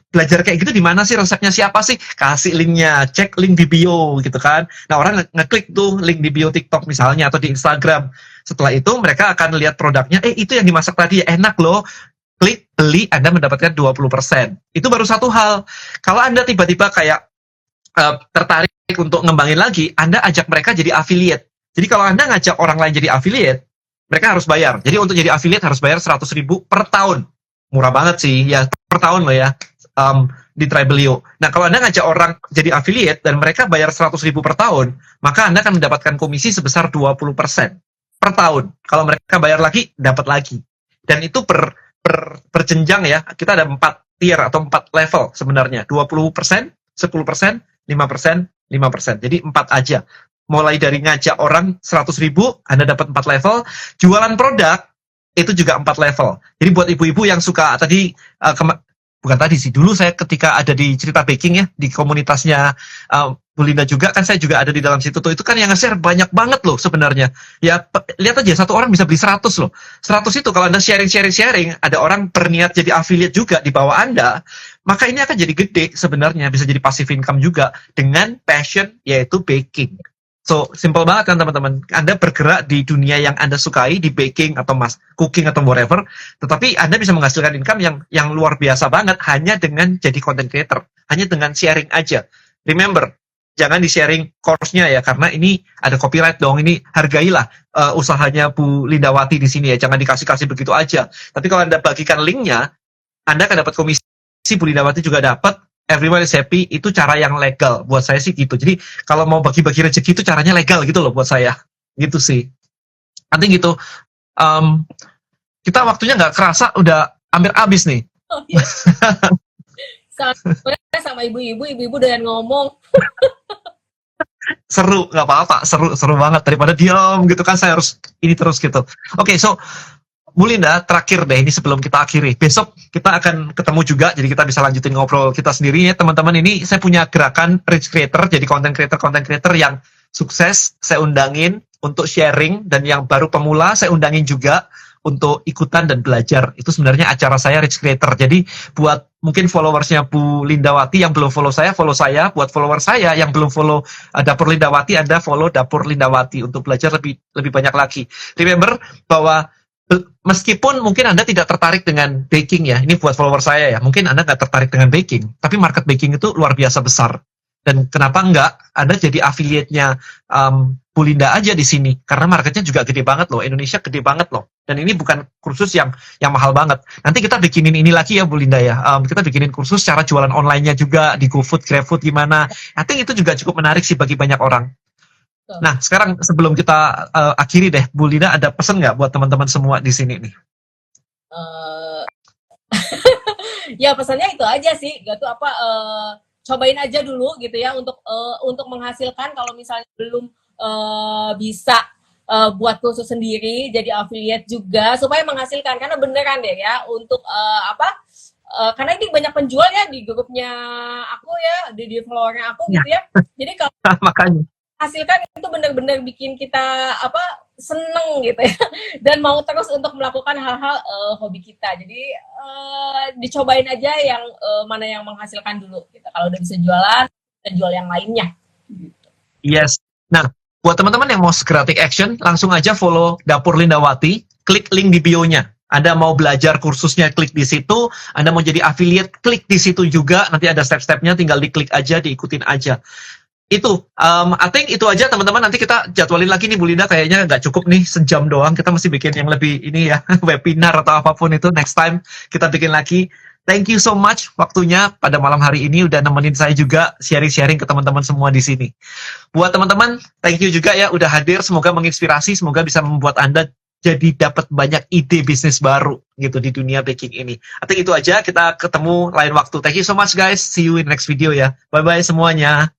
belajar kayak gitu di mana sih, resepnya siapa sih? Kasih linknya, cek link di bio gitu kan. Nah orang ngeklik tuh link di bio TikTok misalnya atau di Instagram. Setelah itu mereka akan lihat produknya, itu yang dimasak tadi enak loh. Klik beli, Anda mendapatkan 20%. Itu baru satu hal. Kalau Anda tiba-tiba kayak tertarik untuk ngembangin lagi, Anda ajak mereka jadi affiliate. Jadi kalau Anda ngajak orang lain jadi affiliate, mereka harus bayar. Jadi untuk jadi affiliate harus bayar 100.000 per tahun. Murah banget sih, ya per tahun loh ya, di Tribelio. Nah kalau Anda ngajak orang jadi affiliate dan mereka bayar 100.000 per tahun, maka Anda akan mendapatkan komisi sebesar 20% per tahun. Kalau mereka bayar lagi, dapat lagi. Dan itu per jenjang ya, kita ada 4 tier atau 4 level sebenarnya. 20%, 10%, 5%, 5%. Jadi 4 aja. Mulai dari ngajak orang 100.000, Anda dapat 4 level. Jualan produk, itu juga 4 level. Jadi buat ibu-ibu yang suka tadi, bukan tadi sih, dulu saya ketika ada di Cerita Baking ya, di komunitasnya Bu Linda juga, kan saya juga ada di dalam situ tuh, itu kan yang nge-share banyak banget loh sebenarnya. Ya, lihat aja, satu orang bisa beli 100 loh. 100 itu kalau Anda sharing, ada orang berniat jadi affiliate juga di bawah Anda, maka ini akan jadi gede sebenarnya, bisa jadi passive income juga, dengan passion, yaitu baking. So, simple banget kan teman-teman. Anda bergerak di dunia yang Anda sukai, di baking atau cooking atau whatever, tetapi Anda bisa menghasilkan income yang luar biasa banget hanya dengan jadi content creator, hanya dengan sharing aja. Remember, jangan di-sharing course-nya ya, karena ini ada copyright dong, ini hargailah usahanya Bu Lindawati di sini ya, jangan dikasih-kasih begitu aja. Tapi kalau Anda bagikan link-nya, Anda akan dapat komisi, Bu Lindawati juga dapat, everyone is happy, itu cara yang legal buat saya sih gitu. Jadi kalau mau bagi-bagi rezeki itu caranya legal gitu loh buat saya, gitu sih. Nanti gitu, kita waktunya nggak kerasa udah hampir habis nih. Oh, iya. sama ibu-ibu doyan ngomong. Seru, nggak apa-apa, seru banget, daripada diam gitu kan, saya harus ini terus gitu. Oke, so Bu Linda, terakhir deh, ini sebelum kita akhiri. Besok kita akan ketemu juga, jadi kita bisa lanjutin ngobrol kita sendiri ya, teman-teman. Ini saya punya gerakan Rich Creator, jadi content creator yang sukses, saya undangin untuk sharing, dan yang baru pemula, saya undangin juga untuk ikutan dan belajar. Itu sebenarnya acara saya Rich Creator. Jadi buat mungkin followersnya Bu Lindawati yang belum follow saya. Buat follower saya yang belum follow Dapur Lindawati, Anda follow Dapur Lindawati untuk belajar lebih banyak lagi. Remember bahwa meskipun mungkin Anda tidak tertarik dengan baking ya, ini buat follower saya ya, mungkin Anda nggak tertarik dengan baking, tapi market baking itu luar biasa besar. Dan kenapa nggak Anda jadi affiliate-nya Bu Linda aja di sini, karena marketnya juga gede banget loh, Indonesia gede banget loh. Dan ini bukan kursus yang mahal banget. Nanti kita bikinin ini lagi ya Bu Linda ya, kita bikinin kursus cara jualan online-nya juga di GoFood, GrabFood gimana. I think itu juga cukup menarik sih bagi banyak orang. Nah, sekarang sebelum kita akhiri deh, Bu Linda ada pesan nggak buat teman-teman semua di sini nih? Ya pesannya itu aja sih, gitu apa, cobain aja dulu gitu ya untuk menghasilkan. Kalau misalnya belum bisa buat kursus sendiri, jadi affiliate juga supaya menghasilkan, karena beneran deh ya untuk karena ini banyak penjual ya di grupnya aku ya, di followernya aku gitu ya. Jadi kalau makanya hasilkan itu benar-benar bikin kita seneng gitu ya, dan mau terus untuk melakukan hal-hal hobi kita. Jadi dicobain aja yang mana yang menghasilkan dulu gitu. Kalau udah bisa jualan, dan jual yang lainnya gitu. Yes. Nah, buat teman-teman yang mau segera take action, langsung aja follow Dapur Lindawati, klik link di bio-nya. Anda mau belajar kursusnya, klik di situ. Anda mau jadi affiliate, klik di situ juga. Nanti ada step-stepnya, tinggal diklik aja, diikutin aja. Itu, I think itu aja teman-teman. Nanti kita jadwalin lagi nih Bu Linda, kayaknya nggak cukup nih sejam doang. Kita mesti bikin yang lebih ini ya, webinar atau apapun itu. Next time kita bikin lagi. Thank you so much waktunya pada malam hari ini udah nemenin saya juga sharing-sharing ke teman-teman semua di sini. Buat teman-teman, thank you juga ya udah hadir. Semoga menginspirasi, semoga bisa membuat Anda jadi dapat banyak ide bisnis baru gitu di dunia baking ini. I think itu aja, kita ketemu lain waktu. Thank you so much guys. See you in next video ya. Bye-bye semuanya.